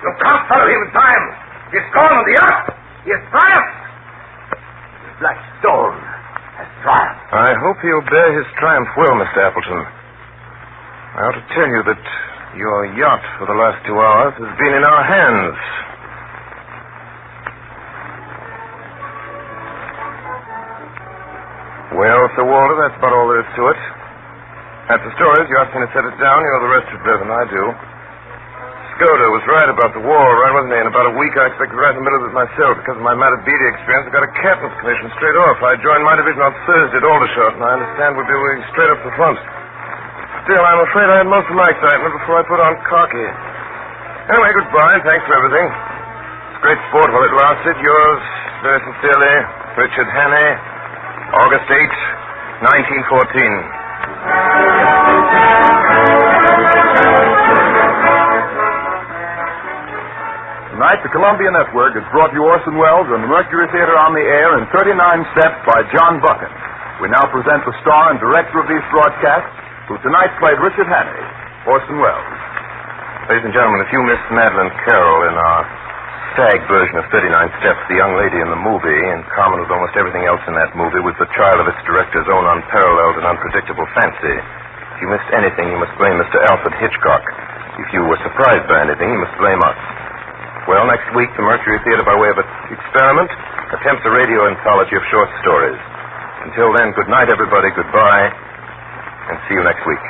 You can't follow him in time. He's gone on the yacht. He has triumphed. The Black Stone has triumphed. I hope he'll bear his triumph well, Mr. Appleton. I ought to tell you that your yacht for the last 2 hours has been in our hands. Well, Sir Walter, that's about all there is to it. That's the stories. You asked me to set it down. You know the rest of it better than I do. Skoda was right about the war, right, wasn't he? In about a week, I expected right in the middle of it myself. Because of my Matabidi experience, I got a captain's commission straight off. I joined my division on Thursday at Aldershot, and I understand we'll be moving straight up the front. Still, I'm afraid I had most of my excitement before I put on khaki. Anyway, goodbye, and thanks for everything. It's great sport while it lasted. Yours, very sincerely, Richard Hannay, August 8, 1914. Tonight, the Columbia Network has brought you Orson Welles and the Mercury Theatre on the air in 39 steps by John Buchan. We now present the star and director of these broadcasts, who tonight played Richard Hannay, Orson Welles. Ladies and gentlemen, if you missed Madeline Carroll in our stag version of 39 Steps, the young lady in the movie, in common with almost everything else in that movie, was the child of its director's own unparalleled and unpredictable fancy. If you missed anything, you must blame Mr. Alfred Hitchcock. If you were surprised by anything, you must blame us. Well, next week, the Mercury Theatre, by way of an experiment, attempts a radio anthology of short stories. Until then, good night, everybody, goodbye, and see you next week.